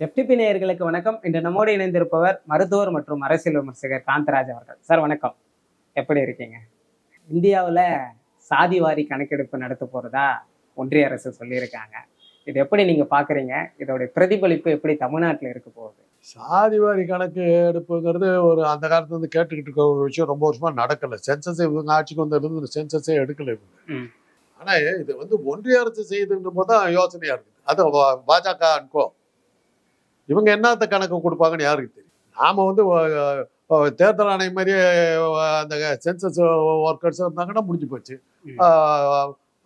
FTP நேயர்களுக்கு வணக்கம். இன்று நம்மோடு இணைந்திருப்பவர் மருத்துவர் மற்றும் அரசியல் விமர்சகர் காந்தராஜ் அவர்கள். சார் வணக்கம், எப்படி இருக்கீங்க? இந்தியாவில் சாதிவாரி கணக்கெடுப்பு நடத்த போறதா ஒன்றிய அரசு சொல்லியிருக்காங்க. இது எப்படி நீங்க பாக்குறீங்க? இதோடைய பிரதிபலிப்பு எப்படி தமிழ்நாட்டில் இருக்க போகுது? சாதிவாரி கணக்கு எடுப்புங்கிறது ஒரு அந்த காலத்துல இருந்து கேட்டுக்கிட்டு இருக்க ஒரு விஷயம். ரொம்ப வருஷமா நடக்கல. சென்சஸ் இவங்க ஆட்சிக்கு வந்ததுலேருந்து சென்சஸே எடுக்கல இவங்க. ஆனா இது ஒன்றிய அரசு செய்யுதுன்ற போது தான் யோசனையா இருக்குது. அது பாஜக அன்கோ இவங்க என்னத்த கணக்கு கொடுப்பாங்கன்னு யாருக்கு தெரியும்? நாம தேர்தல் ஆணையம் மாதிரியே அந்த சென்சஸ் ஒர்க்கர்ஸ் இருந்தாங்கன்னா முடிஞ்சு போச்சு.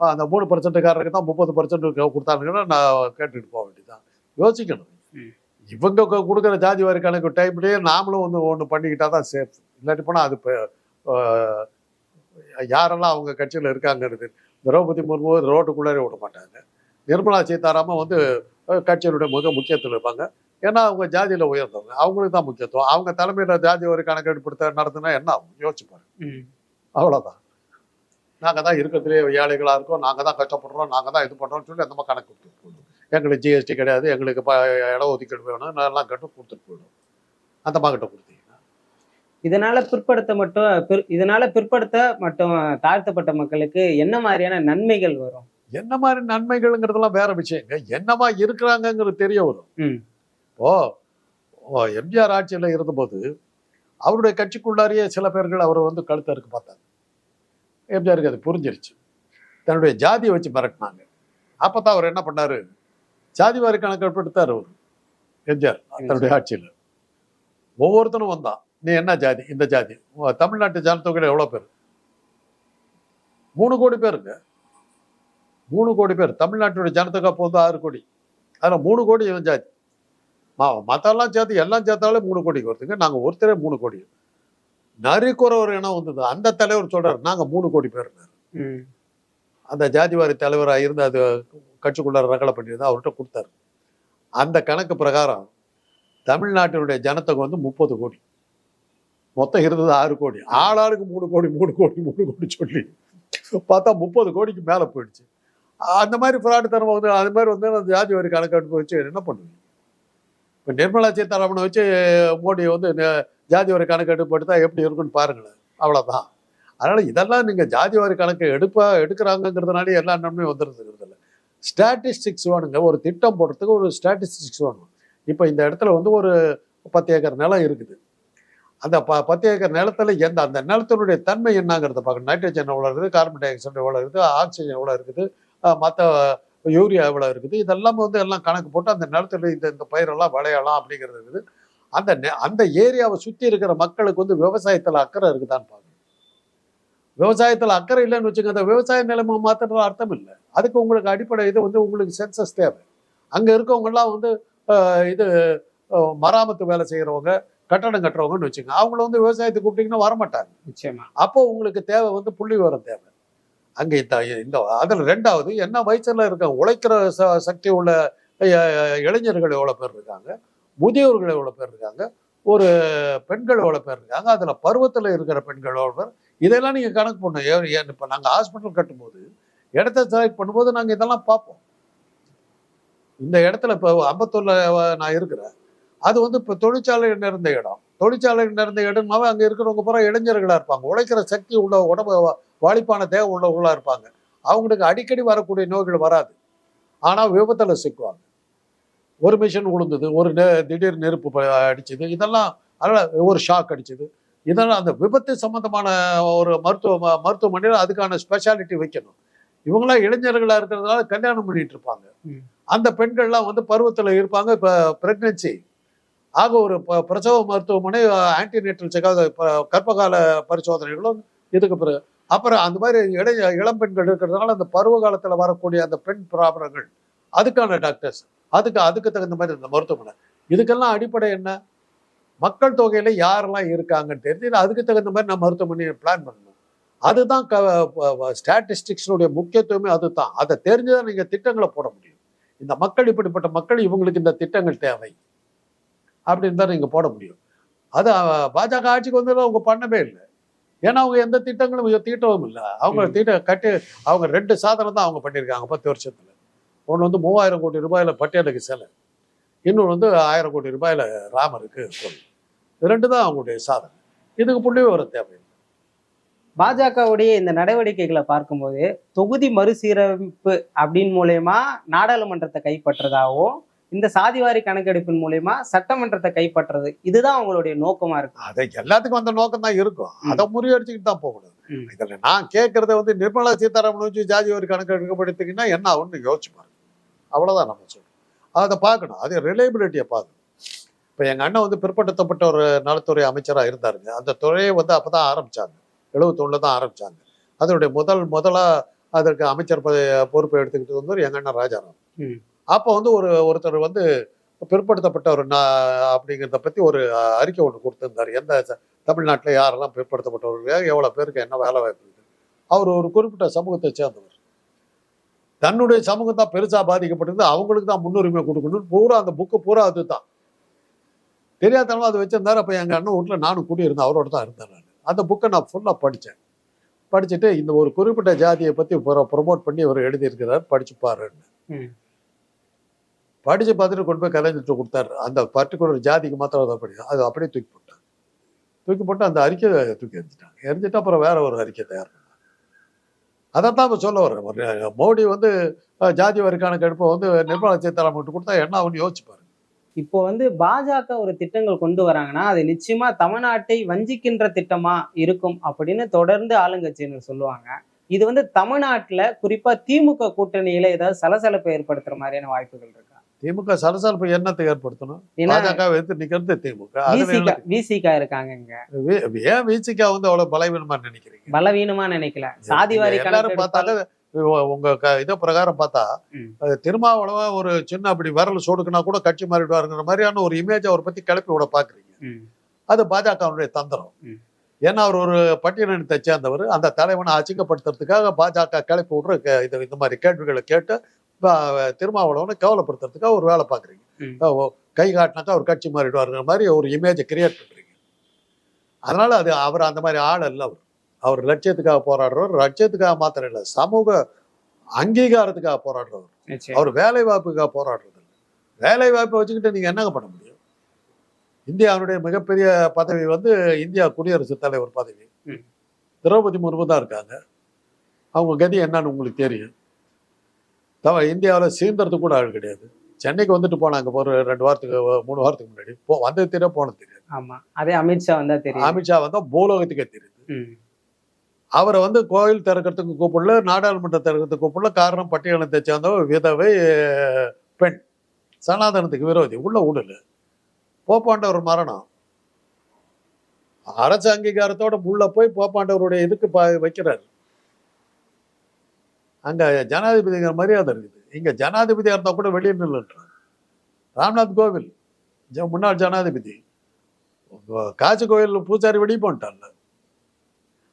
அந்த 3%காரருக்கு தான் 30% கொடுத்தாங்கன்னா நான் கேட்டுட்டு போக வேண்டியதுதான். யோசிக்கணும். இவங்க கொடுக்குற ஜாதி வாரி கணக்கு டைம்லேயே நாமளும் ஒன்று பண்ணிக்கிட்டா தான் சேஃப். இல்லாட்டி போனால் அது இப்போ யாரெல்லாம் அவங்க கட்சியில் இருக்காங்கிறது. திரௌபதி முர்மு ரோட்டுக்குள்ளே விட மாட்டாங்க. நிர்மலா சீதாராமன் கட்சியினுடைய முக்கியத்தில் இருப்பாங்க. ஏன்னா அவங்க ஜாதியில் உயர்ந்தவங்க, அவங்களுக்கு தான் முக்கியத்துவம். அவங்க தலைமையில் ஜாதி ஒரு கணக்கெடுப்பு நடத்தினா என்ன ஆகும் யோசிப்பாரு. அவ்வளோதான். நாங்கள் தான் இருக்கிறதுலே ஏழைகளாக இருக்கோம், நாங்கள் தான் கஷ்டப்படுறோம், நாங்கள் தான் இது பண்ணுறோம்னு சொல்லி அந்த மாதிரி கணக்கு கொடுத்துட்டு போயிடும். எங்களுக்கு ஜிஎஸ்டி கிடையாது, எங்களுக்கு இட ஒதுக்கீடு வேணும், எல்லாம் கட்டு கொடுத்துட்டு போயிடும். அந்த மாதிரி கொடுத்தீங்கன்னா இதனால பிற்படுத்த மற்றும் தாழ்த்தப்பட்ட மக்களுக்கு என்ன மாதிரியான நன்மைகள் வரும்? என்ன மாதிரி நன்மைகள்ங்கிறதெல்லாம் வேற விஷயங்க. என்னமா இருக்கிறாங்கிறது தெரிய வரும். எம்ஜிஆர் ஆட்சியில் இருந்தபோது அவருடைய கட்சிக்குள்ளாரியே சில பேர்கள் அவர் கழுத்த இருக்க பார்த்தாங்க. எம்ஜிஆருக்கு அது புரிஞ்சிருச்சு. தன்னுடைய ஜாதியை வச்சு மிரட்டினாங்க. அப்பதான் அவர் என்ன பண்ணாரு, ஜாதி வாரி கணக்கு எடுத்தார் அவர் எம்ஜிஆர் தன்னுடைய ஆட்சியில். ஒவ்வொருத்தனும் வந்தான், நீ என்ன ஜாதி, இந்த ஜாதி. தமிழ்நாட்டு ஜனத்தொகையில் எவ்வளோ பேர்? 3 கோடி பேருங்க. 3 கோடி பேர். தமிழ்நாட்டுடைய ஜனத்தொகை அப்போ 6 கோடி. அதில் 3 கோடி இவன் ஜாதி. மற்றெல்லாம் சேர்த்து எல்லாம் சேர்த்தாலே 3 கோடிக்கு வருதுங்க. நாங்கள் ஒருத்தரே 3 கோடி. நரிக்குறவர் இனம் வந்தது. அந்த தலைவர் சொல்றாரு, நாங்க 3 கோடி பேர். அந்த ஜாதிவாரி தலைவராக இருந்து அது கட்சிக்குள்ளார ரகலை பண்ணியிருந்தா அவர்கிட்ட கொடுத்தாரு. அந்த கணக்கு பிரகாரம் தமிழ்நாட்டினுடைய ஜனத்தொகை 30 கோடி. மொத்தம் இருந்தது 6 கோடி. ஆளாளுக்கு 3 கோடி 3 கோடி 3 கோடி சொல்லி பார்த்தா 30 கோடிக்கு மேலே போயிடுச்சு. அந்த மாதிரி ஃப்ராடுத்தனம் அது மாதிரி அந்த ஜாதிவாரி கணக்கெடுப்பு வச்சு என்ன பண்ணுவீங்க? இப்போ நிர்மலா சீதாராமனை வச்சு மோடி ஜாதி வாரி கணக்கெடுப்பு எடுத்தா எப்படி இருக்குன்னு பாருங்களேன். அவ்வளோதான். அதனால இதெல்லாம் நீங்க ஜாதி வாரி கணக்கு எடுக்கிறாங்கிறதுனாலே எல்லா நன்மையும் வந்துருந்துங்கிறது இல்லை. ஸ்டாட்டிஸ்டிக்ஸ் வேணுங்க. ஒரு திட்டம் போடுறதுக்கு ஒரு ஸ்டாட்டிஸ்டிக்ஸ் வேணும். இப்போ இந்த இடத்துல ஒரு 10 ஏக்கர் நிலம் இருக்குது. அந்த 10 ஏக்கர் நிலத்துல அந்த நிலத்தினுடைய தன்மை என்னங்கிறத பார்க்கணும். நைட்ரஜன் எவ்வளோ இருக்குது, கார்பன் டை ஆக்சைடு எவ்வளோ இருக்குது, ஆக்சிஜன் எவ்வளோ இருக்குது, மற்ற யூரியா எவ்வளோ இருக்குது, இதெல்லாம் எல்லாம் கணக்கு போட்டு அந்த நிலத்துல இந்த பயிரெல்லாம் விளையலாம் அப்படிங்கிறது இருக்குது. அந்த ஏரியாவை சுற்றி இருக்கிற மக்களுக்கு விவசாயத்தில் அக்கறை இருக்குதான்னு பார்க்கணும். விவசாயத்தில் அக்கறை இல்லைன்னு வச்சுக்கோங்க, அந்த விவசாய நிலைமை மாத்திர அர்த்தம் இல்லை. அதுக்கு உங்களுக்கு அடிப்படை உங்களுக்கு சென்சஸ் தேவை. அங்கே இருக்கவங்கெல்லாம் இது மராமத்து வேலை செய்கிறவங்க, கட்டடம் கட்டுறவங்கன்னு வச்சுக்கோங்க. அவங்கள விவசாயத்துக்கு கூப்பிட்டீங்கன்னா வரமாட்டாங்க. நிச்சயமா. அப்போ உங்களுக்கு தேவை புள்ளி விவரம் தேவை. அங்கே இந்த அதில் 2வது என்ன வயசுல இருக்க உழைக்கிற சக்தி உள்ள இளைஞர்கள் எவ்வளோ பேர் இருக்காங்க, முதியோர்கள் எவ்வளோ பேர் இருக்காங்க, ஒரு பெண்கள் எவ்வளோ பேர் இருக்காங்க, அதில் பருவத்தில் இருக்கிற பெண்கள் எவ்வளோ பேர், இதெல்லாம் நீங்கள் கணக்கு பண்ணணும். இப்போ நாங்கள் ஹாஸ்பிட்டல் கட்டும்போது இடத்த செலக்ட் பண்ணும்போது நாங்கள் இதெல்லாம் பார்ப்போம். இந்த இடத்துல இப்போ அம்பத்தூரில் நான் இருக்கிறேன். அது இப்போ தொழிற்சாலை நிறைந்த இடம். தொழிற்சாலை நிறைந்த இடம்னாவே அங்கே இருக்கிறவங்க பூரா இளைஞர்களாக இருப்பாங்க. உழைக்கிற சக்தி உள்ள உடம்பு வாலிப்பான தேவை உள்ளவர்களாக இருப்பாங்க. அவங்களுக்கு அடிக்கடி வரக்கூடிய நோய்கள் வராது. ஆனால் விபத்தில் சிக்குவாங்க. ஒரு மிஷின் விழுந்தது, ஒரு திடீர் நெருப்பு அடிச்சது, இதெல்லாம் அதனால் ஒரு ஷாக் அடிச்சது, இதெல்லாம் அந்த விபத்து சம்பந்தமான ஒரு மருத்துவமனையில் அதுக்கான ஸ்பெஷாலிட்டி வைக்கணும். இவங்களாம் இளைஞர்களாக இருக்கிறதுனால கல்யாணம் பண்ணிட்டு இருப்பாங்க. அந்த பெண்கள்லாம் பருவத்தில் இருப்பாங்க. இப்போ பிரெக்னன்சி ஆக ஒரு பிரசவ மருத்துவமனை, ஆன்டிநேட்டல் செக்அப், கர்ப்பகால பரிசோதனைகளும் இதுக்கு பிறகு. அப்புறம் அந்த மாதிரி இளம் பெண்கள் இருக்கிறதுனால அந்த பருவ காலத்தில் வரக்கூடிய அந்த பெண் ப்ராப்ளங்கள் அதுக்கான டாக்டர்ஸ், அதுக்கு தகுந்த மாதிரி இந்த மருத்துவமனை. இதுக்கெல்லாம் அடிப்படை என்ன? மக்கள் தொகையில யாரெல்லாம் இருக்காங்கன்னு தெரிஞ்சு அதுக்கு தகுந்த மாதிரி நான் மருத்துவமனையை பிளான் பண்ணணும். அதுதான் ஸ்டாட்டிஸ்டிக்ஸுடைய முக்கியத்துவமே அதுதான். அதை தெரிஞ்சுதான் நீங்க திட்டங்களை போட முடியும். இந்த மக்கள் இப்படிப்பட்ட மக்கள், இவங்களுக்கு இந்த திட்டங்கள் தேவை அப்படின்னு தான் நீங்க போட முடியும். அது பாஜக ஆட்சிக்கு அவங்க பண்ணவே இல்லை. ஏன்னா அவங்க எந்த திட்டங்களும் தீட்டவும் இல்லை. அவங்க அவங்க 2 சாதனை தான் அவங்க பண்ணியிருக்காங்க 10 வருஷத்துல. ஒன்று 3000 கோடி ரூபாயில பட்டியலுக்கு சிலை, இன்னொன்று வந்து 1000 கோடி ரூபாயில ராமருக்கு கோவில். இது 2 தான் அவங்களுடைய சாதனை. இதுக்கு புள்ளி விவரம் தேவையில்லை. பாஜகவுடைய இந்த நடவடிக்கைகளை பார்க்கும்போது தொகுதி மறுசீரமைப்பு அப்படின்னு மூலயமா நாடாளுமன்றத்தை கைப்பற்றதாகவும் இந்த சாதிவாரி கணக்கெடுப்பின் மூலயமா சட்டமன்றத்தை கைப்பற்றுறது இதுதான் அவங்களுடைய நோக்கமா இருக்கு. அதை எல்லாத்துக்கும் அந்த நோக்கம் தான் இருக்கும். அதை முறியடிச்சுக்கிட்டு தான் போகணும். இதில் நான் கேட்கறத வந்து நிர்மலா சீதாராமன் வச்சு ஜாதி வாரி கணக்கு எடுக்கப்படுத்திங்கன்னா என்ன ஆகும்னு யோசிச்சு பாருங்க. அவ்வளோதான் நம்ம சொல்றோம். அதை பார்க்கணும். அது ரிலையபிலிட்டியை பார்க்கணும். இப்போ எங்கள் அண்ணன் வந்து பிற்படுத்தப்பட்ட ஒரு நலத்துறை அமைச்சராக இருந்தாருங்க. அந்த துறையை வந்து அப்போ தான் ஆரம்பித்தாங்க. 71 தான் ஆரம்பித்தாங்க. அதனுடைய முதலாக அதற்கு அமைச்சர் பொறுப்பை எடுத்துக்கிட்டு வந்தவர் எங்கள் அண்ணன் ராஜாராம். அப்போ வந்து ஒருத்தர் வந்து பிற்படுத்தப்பட்டவர் அப்படிங்கிறத பற்றி ஒரு அறிக்கை ஒன்று கொடுத்துருந்தார். எந்த தமிழ்நாட்டில் யாரெல்லாம் பிற்படுத்தப்பட்டவர்கள், எவ்வளோ பேருக்கு என்ன வேலை வாய்ப்பு இருக்குது. அவர் ஒரு குறிப்பிட்ட சமூகத்தை சேர்ந்தவர். தன்னுடைய சமூகம் தான் பெருசாக பாதிக்கப்பட்டிருந்து அவங்களுக்கு தான் முன்னுரிமை கொடுக்கணும்னு பூரா அந்த புக்கு பூரா அது தான் தெரியாதனமா அதை வச்சிருந்தாரு. அப்போ எங்கள் அண்ணன் வீட்டில் நானும் குடியிருந்தேன், அவரோட தான் இருந்தேன். நான் அந்த புக்கை நான் ஃபுல்லாக படிச்சுட்டு இந்த ஒரு குறிப்பிட்ட ஜாதியை பற்றி ப்ரொமோட் பண்ணி அவர் எழுதியிருக்கிறார், படிச்சு பாருன்னு. படித்து பார்த்துட்டு கொண்டு போய் கலைஞர்கிட்ட கொடுத்தாரு. அந்த பர்டிகுலர் ஜாதிக்கு மாத்திரம் அதை அது அப்படியே தூக்கி போட்டு அந்த அறிக்கையை தூக்கி எரிஞ்சிட்டு அப்புறம் வேற ஒரு அறிக்கை தயார் பண்ணாங்க. அதைத்தான் இப்போ சொல்ல வர்றேன். மோடி வந்து ஜாதி வாரி கணக்கெடுப்பை வந்து நிர்மலா சீதாராமன் கொடுத்தா என்ன ஆகும்னு யோசிச்சு பாருங்க. இப்போ வந்து பாஜக ஒரு திட்டங்கள் கொண்டு வராங்கன்னா அது நிச்சயமா தமிழ்நாட்டை வஞ்சிக்கின்ற திட்டமா இருக்கும் அப்படின்னு தொடர்ந்து ஆளுங்கட்சியினர் சொல்லுவாங்க. இது வந்து தமிழ்நாட்டுல குறிப்பா திமுக கூட்டணியில ஏதாவது சலசலப்பை ஏற்படுத்துற மாதிரியான வாய்ப்புகள் இருக்கா? திமுக சலசலப்பு என்னத்தை ஏற்படுத்தணும்? பாஜக எடுத்து நிக்கிறது திமுக. விசிகா இருக்காங்க. ஏன் விசிகா வந்து அவ்வளவு பலவீனமா நினைக்கிறீங்க? பலவீனமா நினைக்கல. சாதிவாரி எல்லாரும் பார்த்தாலும் உங்க இதை பிரகாரம் பார்த்தா திருமாவளவன் ஒரு சின்ன அப்படி விரல் சொடுக்குனா கூட கட்சி மாறிடுவாருங்கிற மாதிரியான ஒரு இமேஜ் அவரை பத்தி கிளப்பி விட பாக்குறீங்க. அது பாஜகவுடைய தந்திரம். ஏன்னா அவர் ஒரு பட்டியலினத்தை சேர்ந்தவர். அந்த தலைவனை அச்சிங்கப்படுத்துறதுக்காக பாஜக கிளப்பி விடுற இந்த மாதிரி கேள்விகளை கேட்டு திருமாவளவனை கேவலப்படுத்துறதுக்காக ஒரு வேலை பாக்குறீங்க. கை காட்டினாக்கா அவர் கட்சி மாறிடுவாருங்கிற மாதிரி ஒரு இமேஜை கிரியேட் பண்றீங்க. அதனால அது அவர் அந்த மாதிரி ஆள் அல்ல. அவர் லட்சியத்துக்காக போராடுறவர். லட்சியத்துக்காக மாத்திரம் இல்லை, சமூக அங்கீகாரத்துக்காக போராடுறவர். அவர் வேலை வாய்ப்புக்காக போராடுறது. வேலை வாய்ப்பை வச்சுக்கிட்டு நீங்க என்னங்க பண்ண முடியும்? இந்தியாவுடைய மிகப்பெரிய பதவி வந்து இந்தியா குடியரசுத் தலைவர் பதவி. திரௌபதி முர்மு தான் இருக்காங்க. அவங்க கதி என்னன்னு உங்களுக்கு தெரியும். இந்தியாவில் சீந்தறதுக்கு கூட ஆள் கிடையாது. சென்னைக்கு வந்துட்டு போனாங்க ஒரு 2 வாரத்துக்கு 3 வாரத்துக்கு முன்னாடி. வந்தது தெரியாது, போனது தெரியாது. ஆமா, அதே அமித்ஷா வந்தா தெரியும். அமித்ஷா வந்தா பூலோகத்துக்கே தெரியுது. அவரை வந்து கோயில் திறக்கிறதுக்கு கூப்பிடல, நாடாளுமன்றம் திறக்கிறதுக்கு கூப்பிடல. காரணம் பட்டியலினத்தை சேர்ந்தவர், விதவை, பெண், சனாதனத்துக்கு விரோதி. உள்ள விடல. போப்பாண்டவர் மரணம். அரசு அங்கீகாரத்தோட உள்ள போய் போப்பாண்டவருடைய இதுக்கு வைக்கிறாரு. அங்க ஜனாதிபதிங்கிற மரியாதை இருக்குது. இங்க ஜனாதிபதியா இருந்தா கூட வெளியே நின்றுன்றார். ராம்நாத் கோவில் முன்னாள் ஜனாதிபதி காசி கோயில் பூசாரி வெளியே போன்ட்டார்ல.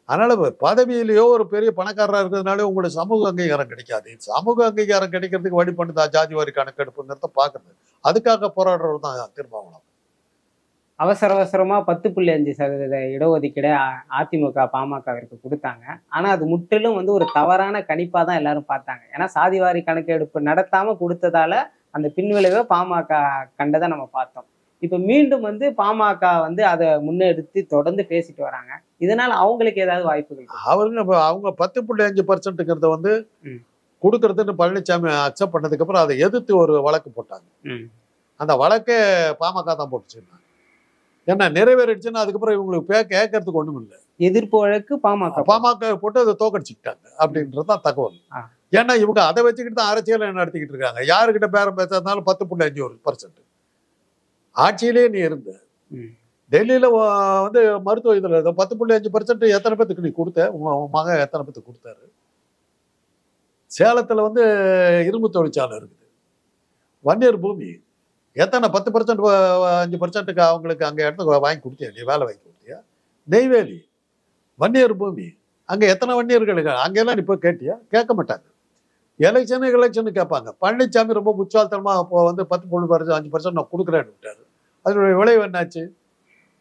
அதனால பதவியிலேயோ ஒரு பெரிய பணக்காரராக இருக்கிறதுனால உங்களுக்கு சமூக அங்கீகாரம் கிடைக்காது. சமூக அங்கீகாரம் கிடைக்கிறதுக்கு வழி பண்ணுதா ஜாதி வாரி கணக்கெடுப்புங்கிறத பாக்குறது. அதுக்காக போராடுறது தான் திருமாவளவன். அவசரமா 10.5% இடஒதுக்கீடு அதிமுக பாமகவிற்கு கொடுத்தாங்க. ஆனா அது முற்றிலும் வந்து ஒரு தவறான கணிப்பா தான் எல்லாரும் பார்த்தாங்க. ஏன்னா சாதிவாரி கணக்கெடுப்பு நடத்தாம கொடுத்ததால அந்த பின்விளைவை பாமக கண்டதை நம்ம பார்த்தோம். இப்ப மீண்டும் வந்து பாமக வந்து அதை முன்னெடுத்து தொடர்ந்து பேசிட்டு வராங்க. இதனால அவங்களுக்கு ஏதாவது வாய்ப்புகள்? அவங்க 10.5% வந்து கொடுக்கறதுன்னு பழனிசாமி அக்செப்ட் பண்ணதுக்கு அப்புறம் அதை எதிர்த்து ஒரு வழக்கு போட்டாங்க. அந்த வழக்கே பாமக தான் போட்டுச்சுன்னா என்ன நிறைவேறிடுச்சுன்னா அதுக்கப்புறம் இவங்களுக்கு கேட்கறதுக்கு ஒண்ணும் இல்லை. எதிர்ப்பு வழக்கு பாமக போட்டு அதை தோக்கடிச்சுக்கிட்டாங்க அப்படின்றதுதான் தகவல். ஏன்னா இவங்க அதை வச்சுக்கிட்டு தான் அரசியலை நடத்திக்கிட்டு இருக்காங்க. யாருக்கிட்ட பேரம் பேசுறதுனாலும் 10.5%. ஆட்சியிலேயே நீ இருந்த டெல்லியில வந்து மருத்துவ இதுல 10.5% எத்தனை பேத்துக்கு நீ கொடுத்த? உங்க மகன் எத்தனை பேத்துக்கு கொடுத்தாரு? சேலத்துல வந்து இரும்பு தொழிற்சாலை இருக்குது, வன்னியர் பூமி. எத்தனை 10% 5%க்கு அவங்களுக்கு அங்க இடத்துக்கு வாங்கி கொடுத்தியா? நீ வேலை வாங்கி கொடுத்தியா? நெய்வேலி வன்னியர் பூமி, அங்க எத்தனை வன்னியர்களுக்கு அங்கெல்லாம் நீ போய் கேட்டியா? கேட்க மாட்டாங்க. எலெக்ஷனு கேட்பாங்க. பழனிசாமி ரொம்ப முச்சால்தனமா இப்போ வந்து 10.5% நான் கொடுக்குறேன்னு விட்டாரு. அதனுடைய விளைவு என்னாச்சு?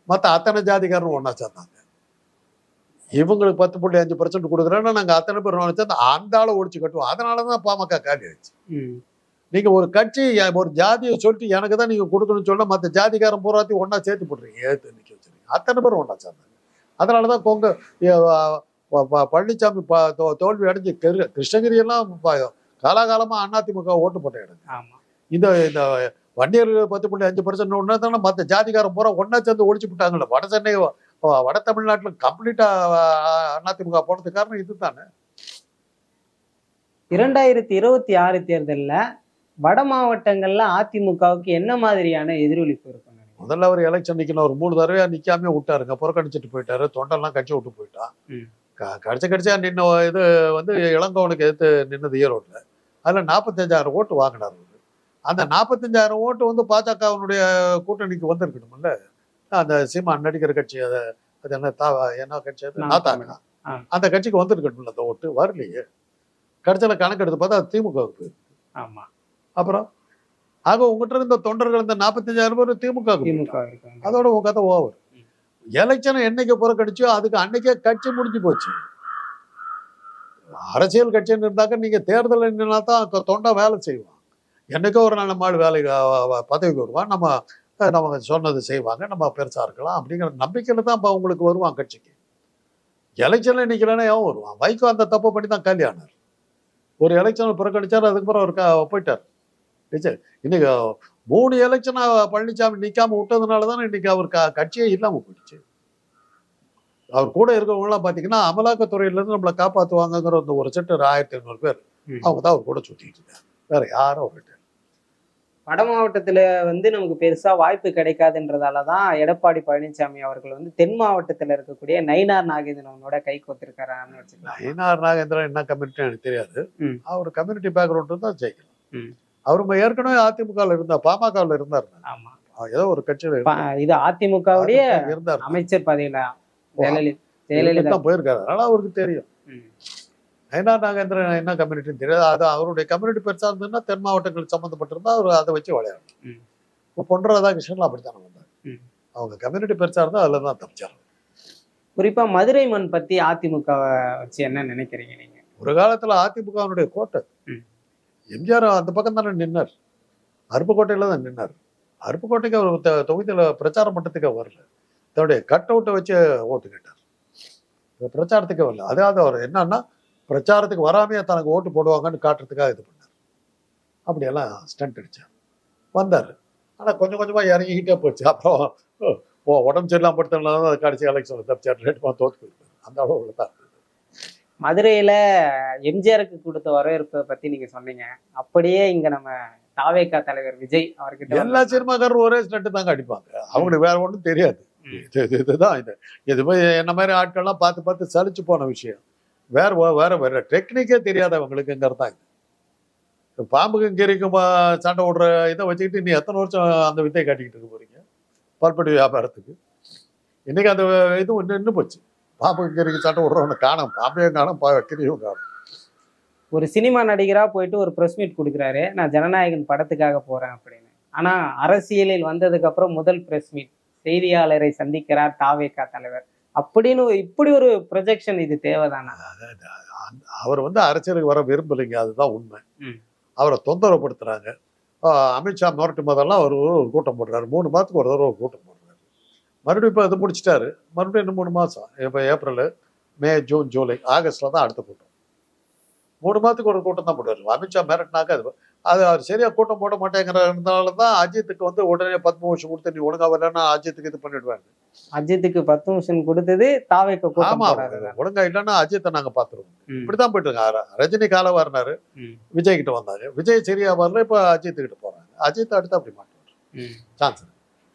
மற்ற அத்தனை ஜாதிக்காரரும் ஒன்னா சேர்ந்தாங்க. இவங்களுக்கு 10.5% கொடுக்குறேன்னா நாங்கள் அத்தனை பேர் சேர்ந்து அந்த ஆளை ஒழிச்சு கட்டுவோம். அதனாலதான் பாமக காலி ஆயிடுச்சு. நீங்க ஒரு கட்சி ஒரு ஜாதியை சொல்லிட்டு எனக்கு தான் நீங்க கொடுக்கணும்னு சொன்னா மற்ற ஜாதிக்காரன் பூராத்தையும் ஒண்ணா சேர்த்து போட்டுறீங்க, ஏத்து நிக்க வச்சிருக்கீங்க. அத்தனை பேரும் ஒண்ணா சேர்ந்தாங்க. அதனாலதான் பழனிசாமி தோல்வி அடைஞ்சு கிருஷ்ணகிரி எல்லாம் காலாகாலமா அதிமுக ஓட்டு போட்ட இடம். ஆமா. இந்த இந்த வன்னியர்கள் 10.5% ஒன்னா தானே மற்ற ஜாதிகாரம் பூரா ஒன்னா சேர்ந்து ஒழிச்சு விட்டாங்கல்ல. வட சென்னை வட தமிழ்நாட்டுல கம்ப்ளீட்டா அதிமுக போனதுக்கு காரணம் இதுதானே. 2026 தேர்தல்ல வட மாவட்டங்கள்ல அதிமுகவுக்கு என்ன மாதிரியான எதிரொலிப்பு இருக்கும்? முதல்ல அவர் எலெக்ஷன் நிக்கணும், ஒரு 3 தடவையா நிக்காம விட்டாருங்க, புறக்கணிச்சிட்டு போயிட்டாரு, தொண்டெல்லாம் கட்சி விட்டு போயிட்டான். கடைசியா நின்ன இது வந்து இளங்கோவனுக்கு எதிர்த்து நின்னது ஈரோட்ல. அதுல 45,000 ஓட்டு வாங்கினார். அந்த 45,000 ஓட்டு வந்து பாஜகவினுடைய கூட்டணிக்கு வந்திருக்கணும்ல. அந்த சீமான் நடிகர் கட்சி, அது என்ன கட்சி, அது நாத்தாங்க, அந்த கட்சிக்கு வந்திருக்கணும்ல. அந்த ஓட்டு வரலையே. கடைசியில கணக்கு எடுத்து பார்த்தா அது திமுகவுக்கு போயிருக்கு. ஆமா. அப்புறம் ஆக உங்ககிட்ட இருந்த தொண்டர்கள் இந்த 45,000 பேர் திமுக, அதோட உங்க கதை ஓவர். எலெக்ஷன் என்னைக்கு புறக்கணிச்சோ அதுக்கு அன்னைக்கே கட்சி முடிஞ்சு போச்சு. அரசியல் கட்சின்னு இருந்தாக்க நீங்க தேர்தல் நின்னா தான் தொண்டை வேலை செய்வான். என்னைக்கோ ஒரு நாள் நம்ம வேலை பதவிக்கு வருவான், நம்ம சொன்னது செய்வாங்க, நம்ம பெருசா இருக்கலாம் அப்படிங்கிற நம்பிக்கையில தான் உங்களுக்கு வருவான் கட்சிக்கு. எலெக்ஷன்ல நிக்கலன்னா எவன் வருவான்? வைகோ அந்த தப்பை பண்ணி தான் கல்யாணம். ஒரு எலெக்ஷன் புறக்கணிச்சாரு, அதுக்கப்புறம் அவர் போயிட்டார். இன்னைக்கு 3 எலெக்ஷன் பழனிசாமி நிக்காம விட்டதுனால தானே இன்னைக்கு அவர் கட்சியே இல்லாம போயிடுச்சு. அவர் கூட இருக்கவங்க எல்லாம் பாத்தீங்கன்னா அமலாக்கத்துறையில இருந்து நம்மளை காப்பாத்துவாங்கிற ஒரு செட்டு 1500 பேர், அவங்க தான் அவர் கூட சுத்திட்டு இருக்காங்க. வேற யாரும் அவர்கிட்ட. வட மாவட்டத்துல வந்து நமக்கு பெருசா வாய்ப்பு கிடைக்காதுன்றதாலதான் எடப்பாடி பழனிசாமி அவர்கள் வந்து தென் மாவட்டத்துல இருக்கக்கூடிய நயினார் நாகேந்திரனோட கை கோத்திருக்காரான்னு வச்சுக்கலாம். நயினார் நாகேந்திரன் என்ன கம்யூனிட்டி எனக்கு தெரியாது. அவர் கம்யூனிட்டி பேக்ரவுண்ட் தான் ஜெயிக்கலாம். அவர் ஏற்கனவே அதிமுகவில் இருந்தார், பாமகவில் இருந்தார். ஆமா, ஏதோ ஒரு கட்சியில இது அதிமுகவுடைய இருந்தார், அமைச்சர் பதவியில ஜெயலலிதா போயிருக்காரு. அதனால அவருக்கு தெரியும். நயினார் நாகேந்திரன் என்ன கம்யூனிட்டின்னு தெரியாது. அது அவருடைய கம்யூனிட்டி பெருசா இருந்ததுன்னா தென் மாவட்டங்களுக்கு சம்மந்தப்பட்டிருந்தா அவர் அதை வச்சு விளையாடணும். இப்போ பொன் ராதாகிருஷ்ணன் அப்படித்தானே வந்தார். அவங்க கம்யூனிட்டி பெருசா இருந்தா அதுல தான் தப்பிச்சாரு. குறிப்பா மதுரை மண் பத்தி அதிமுக வச்சு என்ன நினைக்கிறீங்க நீங்க? ஒரு காலத்துல அதிமுகவினுடைய கோட்டை. எம்ஜிஆர் அந்த பக்கம் தானே நின்னார், அருப்புக்கோட்டையில தான் நின்னார். அருப்புக்கோட்டைக்கு அவர் தொகுதியில பிரச்சாரம் பண்றதுக்கே வரல, தன்னுடைய கட் அவுட்டை வச்சு ஓட்டு கேட்டார். பிரச்சாரத்துக்கே வரல. அதாவது அவர் என்னன்னா பிரச்சாரத்துக்கு வராமையே தனக்கு ஓட்டு போடுவாங்கன்னு காட்டுறதுக்காக இது பண்ணார். அப்படியெல்லாம் ஸ்டண்ட் அடிச்சார், வந்தார். ஆனா கொஞ்சம் கொஞ்சமா இறங்கிக்கிட்டே போச்சு. அப்புறம் உடம்பு சரியில்லாம படுத்தனால கடைசி எலெக்ஷன் தப்பிச்சார், 2 தோத்து போயிருக்காரு. அந்த அளவுல தான். மதுரையில எம்ஜிஆருக்கு கொடுத்த வரவேற்பை பத்தி நீங்க சொன்னீங்க. அப்படியே இங்க நம்ம தாவேகா தலைவர் விஜய் அவர்கிட்ட எல்லா சினிமாக்காரரும் ஒரே ஸ்டண்ட் தாங்க அடிப்பாங்க, அவங்களுக்கு வேற ஒன்றும் தெரியாது. இதுதான் இது போய் என்ன மாதிரி ஆட்கள்லாம் பார்த்து பார்த்து சலிச்சு போன விஷயம். வேற டெக்னிக்கே தெரியாதவங்களுக்குங்கிறது தான் இது. பாம்புக்கும் கீரிக்கும் சண்டை விடுற இதை வச்சுக்கிட்டு நீ எத்தனை வருஷம் அந்த வித்தையை காட்டிக்கிட்டு இருக்க போறீங்க பல்படி வியாபாரத்துக்கு? இன்னைக்கு அந்த இதுவும் நின்று போச்சு. பாம்புக்கு கீரிக்கு சண்டை விடுறவனை காணும், பாம்பையும் காணும், கிரியும் காணும். ஒரு சினிமா நடிகரா போயிட்டு ஒரு ப்ரெஸ் மீட் கொடுக்குறாரு, நான் ஜனநாயகன் படத்துக்காக போறேன் அப்படின்னு. ஆனா அரசியலில் வந்ததுக்கு அப்புறம் முதல் ப்ரெஸ் மீட் செய்தியாளரை சந்திக்கிறார் தாவேகா தலைவர் அப்படின்னு. இப்படி ஒரு ப்ரொஜெக்ஷன் இது தேவைதானா? அவர் அரசியலுக்கு வர விரும்பலைங்க, அதுதான் உண்மை. அவரை தொந்தரவுப்படுத்துறாங்க. அமித்ஷா மிரட்டு போதெல்லாம் அவர் ஒரு கூட்டம் போடுறாரு, 3 மாதத்துக்கு ஒரு தடவை ஒரு கூட்டம் போடுறாரு. மறுபடியும் இப்போ இது முடிச்சிட்டாரு, மறுபடியும் இன்னும் 3 மாதம். இப்போ ஏப்ரல், மே, ஜூன், ஜூலை, ஆகஸ்ட்ல தான் அடுத்த கூட்டம். 3 மாதத்துக்கு ஒரு கூட்டம் தான் போடுவார். அமித்ஷா மிரட்டினாக்க அது அவர் சரியா கூட்டம் போட மாட்டேங்கிறதுனால தான் அஜித்துக்கு உடனே பத்மபூஷன் கொடுத்து நீ ஒழுங்கா வரலன்னா அஜித்துக்கு இது பண்ணிடுவாங்க. அஜித்துக்கு பத்மபூஷன் கொடுத்தது தாவேகா கூட்டம். ஆமா, ஒழுங்கா இல்லைன்னா அஜித்தை நாங்க பாத்துருவோம். இப்படிதான் போயிட்டு இருக்காங்க. ரஜினி கால வரனாரு, விஜய் கிட்ட வந்தாங்க. விஜய் சரியா வரல, இப்ப அஜித் கிட்ட போறாங்க. அஜித் அடுத்து அப்படி மாட்டாரு சான்ஸ்.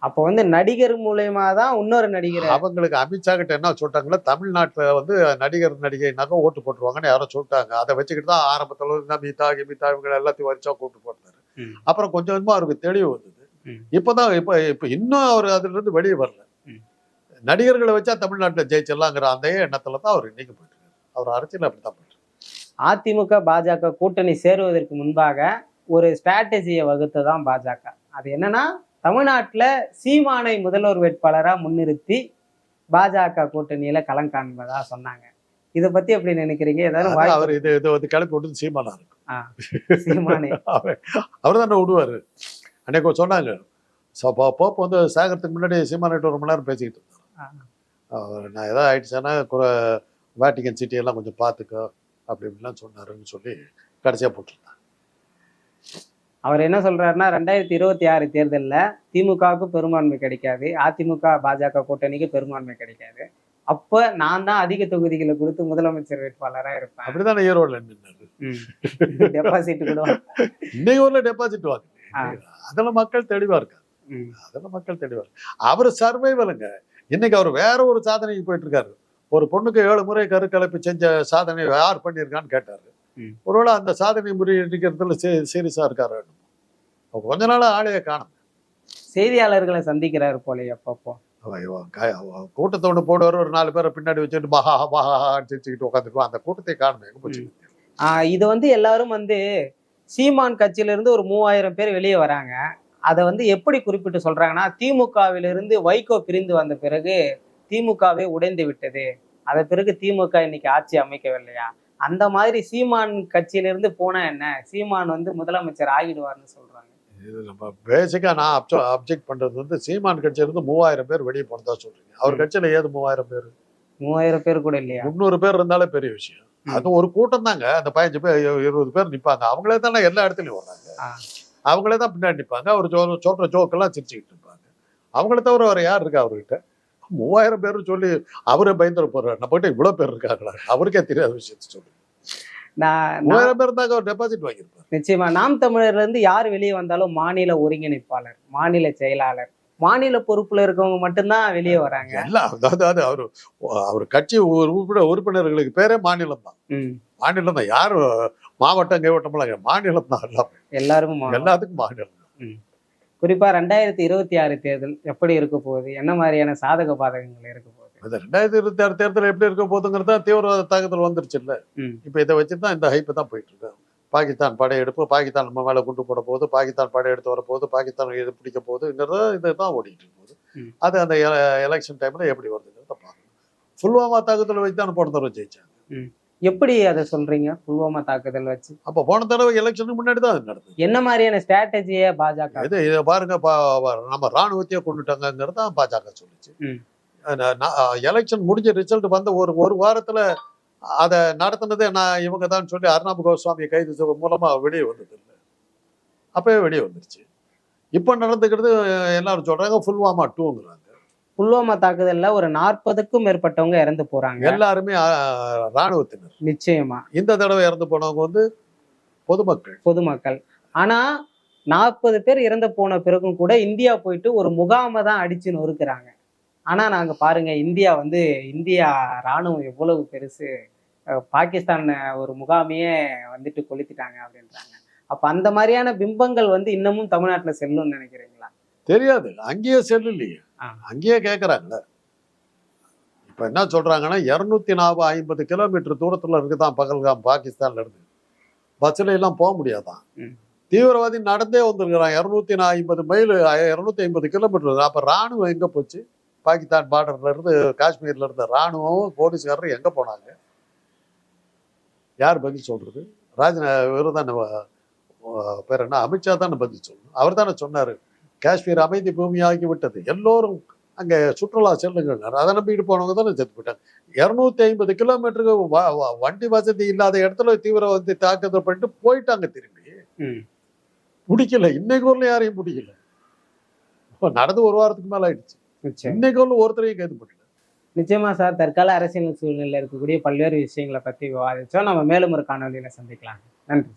அப்போ நடிகர் மூலயமா தான் இன்னொரு நடிகர். அவங்களுக்கு அமித்ஷா கிட்ட என்ன சொல்லிட்டாங்களா, தமிழ்நாட்டுல நடிகர் நடிகைனாக்க ஓட்டு போட்டுருவாங்கன்னு யாரோ சொல்லிட்டாங்க. அதை வச்சுக்கிட்டு தான் ஆரம்பத்துல மீதா இவங்க எல்லாத்தையும் வரிச்சா கூப்பிட்டு போட்டாரு. அப்புறம் கொஞ்சம் கொஞ்சமா அவருக்கு தெளிவு வந்தது. இப்பதான் இப்ப இன்னும் அவர் அதுல இருந்து வெளியே வரல. நடிகர்களை வச்சா தமிழ்நாட்டுல ஜெயிச்சிடலாங்கிற அந்த எண்ணத்துல தான் அவர் இன்னைக்கு போயிட்டு இருக்காரு. அவர் அரசியல் அப்படித்தான் போயிட்டு. அதிமுக பாஜக கூட்டணி சேருவதற்கு முன்பாக ஒரு ஸ்ட்ராட்டஜியை வகுத்ததான் பாஜக. அது என்னன்னா, தமிழ்நாட்டுல சீமானை முதல்வர் வேட்பாளரா முன்னிறுத்தி பாஜக கூட்டணியில களம் காண்பதா சொன்னாங்க. இதை பத்தி எப்படி நினைக்கிறீங்க? ஏதாவது அவர் இது கிளப்பி விட்டு சீமானா இருக்கும். சீமானே. அவர் தானே விடுவாரு. அன்னைக்கு சொன்னாங்க போப் வந்து சாகிறதுக்கு முன்னாடி சீமானிட்ட 1 மணி நேரம் பேசிக்கிட்டு இருந்தார். நான் ஏதாவது ஆயிடுச்சானா வேட்டிகன் சிட்டி எல்லாம் கொஞ்சம் பார்த்துக்கோ அப்படி இப்படிலாம் சொன்னாருன்னு சொல்லி கடைசியாக போட்டிருந்தாங்க. அவர் என்ன சொல்றாருன்னா 2026 தேர்தலில் திமுகவுக்கு பெரும்பான்மை கிடைக்காது, அதிமுக பாஜக கூட்டணிக்கு பெரும்பான்மை கிடைக்காது, அப்ப நான் தான் அதிக தொகுதிகளை கொடுத்து முதலமைச்சர் வேட்பாளரா இருப்பேன். அப்படிதான் ஈரோடுல நின்னாரு. டெபாசிட் கூட இன்னைக்கு ஊர்ல டெபாசிட் வாங்க. அதெல்லாம் மக்கள் தெளிவா இருக்காங்க. அதெல்லாம் மக்கள் தெளிவா இருக்கு. அவர் சர்வைவலுங்க. இன்னைக்கு அவர் வேற ஒரு சாதனைக்கு போயிட்டு இருக்காரு. ஒரு பொண்ணுக்கு 7 முறை கருக்கலைப்பு செஞ்ச சாதனை யார் பண்ணியிருக்கான்னு கேட்டாரு. ஒருவேளை அந்த சாதனை முறியடிக்கிறதுல சீரியஸா இருக்காரு. கொஞ்ச நாளா ஆளைய காணும். செய்தியாளர்களை சந்திக்கிறாரு போல அப்பப்போ. கூட்டத்தோடு போடுவார், ஒரு 4 பேரை பின்னாடி வச்சுட்டு பஹா பஹா சிரிச்சுக்கிட்டு உட்காந்துருவோம். அந்த கூட்டத்தை காணும். எங்க போச்சு? இது வந்து எல்லாரும் வந்து சீமான் கட்சியில இருந்து ஒரு 3000 பேர் வெளியே வராங்க. அதை வந்து எப்படி குறிப்பிட்டு சொல்றாங்கன்னா, திமுகவிலிருந்து வைகோ பிரிந்து வந்த பிறகு திமுகவே உடைந்து விட்டது, அதன் பிறகு திமுக இன்னைக்கு ஆட்சி அமைக்கவில்லையா, அந்த மாதிரி சீமான் கட்சியிலிருந்து போனா என்ன, சீமான் வந்து முதலமைச்சர் ஆகிடுவார்னு சொல்றாங்க. இது நம்ம பேசிக்கா நான் அப்ஜெக்ட் பண்றது வந்து சீமான் கட்சியிலிருந்து 3000 பேர் வெளியே போனதா சொல்றீங்க. அவர் கட்சியில ஏது 3000 பேர்? 3000 பேர் கூட இல்லையா? 300 பேர் இருந்தாலே பெரிய விஷயம். அது ஒரு கூட்டம் தாங்க. அந்த 15 பேர் 20 பேர் நிப்பாங்க. அவங்களே தானே எல்லா இடத்துலயும் வர்றாங்க. அவங்களே தான் பின்னாடி நிற்பாங்க. அவர் சொல்ற ஜோக்கெல்லாம் சிரிச்சுக்கிட்டு இருப்பாங்க. அவங்கள தவிர வேற யார் இருக்கா அவர்கிட்ட? 3000 பேர் சொல்லி அவரே பயந்துட போறாரு. நம்ம கிட்ட இவ்வளவு பேர் இருக்காங்களா? அவருக்கே தெரியாத விஷயத்த சொல்லு. 3000 பேர் இருந்தாங்க அவர் டெபாசிட் வாங்கியிருப்பார். நிச்சயமா. நாம் தமிழர்ல இருந்து யார் வெளியே வந்தாலும் மாநில ஒருங்கிணைப்பாளர், மாநில செயலாளர், மாநில பொறுப்புல இருக்கவங்க மட்டும்தான் வெளியே வராங்க. அதாவது அவர் கட்சி உறுப்பினர்களுக்கு பேரே மாநிலம் தான். மாநிலம் தான். யாரும் மாவட்டம் கைவட்டம்லாம் மாநிலம் தான். எல்லாருக்கும் எல்லாத்துக்கும் மாநிலம் தான். குறிப்பா 2026 தேர்தல் எப்படி இருக்க போகுது? என்ன மாதிரியான சாதக பாதகங்கள் இருக்க போகுது? 2026 தேர்தல் எப்படி இருக்க போகுதுங்கிறதா தீவிரவாத தாக்குதல் வந்துருச்சு இல்ல. இப்ப இதை வச்சுதான் இந்த ஹைப்பு தான் போயிட்டு இருக்கு. பாகிஸ்தான் படையெடுப்பு, பாகிஸ்தான் நம்ம மேல குண்டு போட போகுது, பாகிஸ்தான் படையெடுத்து வர போகுது, பாகிஸ்தான் இது பிடிக்க போகுதுங்கிறத இதுதான் ஓடிட்டு போகுது. அது அந்த எலெக்ஷன் டைம்ல எப்படி வருதுங்கிறத பார்க்கணும். புல்வாமா தாக்குதல் வச்சு தான் போன தடவை ஜெயிச்சாங்க. எப்படி அதை சொல்றீங்க? புல்வாமா தாக்குதல் வச்சு அப்ப போன தடவை எலெக்ஷனுக்கு முன்னாடி தான் அது நடந்தது. என்ன மாதிரியான ஸ்ட்ராட்டஜியை பாஜக? இதை பாருங்க, நம்ம ராணுவத்தையே கொண்டுட்டாங்கிறத பாஜக சொல்லிச்சு. எலெக்ஷன் முடிஞ்ச ரிசல்ட் வந்த ஒரு வாரத்துல அதை நடத்தினதே நான் இவங்க தான் சொல்லி அர்ணாப் கோஸ்வாமியை கைது மூலமா வெளியே வந்தது இல்லை. அப்பவே வெளியே வந்துருச்சு. இப்ப நடந்துக்கிறது எல்லாரும் சொல்றாங்க புல்வாமா 2ங்கிறாங்க. புல்வாமா தாக்குதல்ல ஒரு 40க்கும் மேற்பட்டவங்க இறந்து போறாங்க. எல்லாருமே ராணுவத்தினர். நிச்சயமா. இந்த தடவை இறந்து போனவங்க வந்து பொதுமக்கள். ஆனா 40 பேர் இறந்து போன பிறகும் கூட இந்தியா போயிட்டு ஒரு முகாமை தான் அடிச்சு நொறுக்குறாங்க. ஆனா நாங்க பாருங்க, இந்தியா ராணுவம் எவ்வளவு பெருசு, பாகிஸ்தான் ஒரு முகாமையே வந்துட்டு கொளுத்திட்டாங்க அப்படின்றாங்க. அப்ப அந்த மாதிரியான பிம்பங்கள் இன்னமும் தமிழ்நாட்டுல செல்லும்னு நினைக்கிறீங்களா? தெரியாது. அங்கேயே செல்லுலையே, அங்கேயே கேட்கறாங்களே. இப்ப என்ன சொல்றாங்கன்னா 250 கிலோமீட்டர் தூரத்துல இருக்குதான் பகல்காம் பாகிஸ்தான்ல இருந்து. பஸ்ல எல்லாம் போக முடியாதான். தீவிரவாதி நடந்தே வந்திருக்கிறான் 250 மைல், 250 கிலோமீட்டர். அப்ப ராணுவம் எங்க போச்சு? பாகிஸ்தான் பார்டர்ல இருந்து காஷ்மீர்ல இருந்த ராணுவம் போலீஸ்காரர் எங்க போனாங்க? யார் பதில் சொல்றது? இவரு தானே, பேர் என்ன, அமித்ஷா தானே பதில் சொல்லணும். அவர் தானே சொன்னாரு காஷ்மீர் அமைதி பூமியாகி விட்டது, எல்லோரும் அங்க சுற்றுலா செல்லுங்கள். அதை நம்பிட்டு போனவங்க தானே செத்து போயிட்டாங்க. 250 கிலோமீட்டருக்கு வண்டி வசதி இல்லாத இடத்துல தீவிரவாதி தாக்குதல் பண்ணிட்டு போயிட்டாங்க. திரும்பி பிடிக்கல. இன்னைக்கு ஊர்ல யாரையும் பிடிக்கல. நடந்து ஒரு வாரத்துக்கு மேல ஆயிடுச்சு. இன்னைக்கு ஒருத்தரையும் கைது பண்ணல. நிச்சயமா சார். தற்கால அரசியல் சூழ்நிலையில் இருக்கக்கூடிய பல்வேறு விஷயங்களை பத்தி விவாதிச்சோம். நம்ம மேலும் ஒரு காணொலியில சந்திக்கலாம். நன்றி.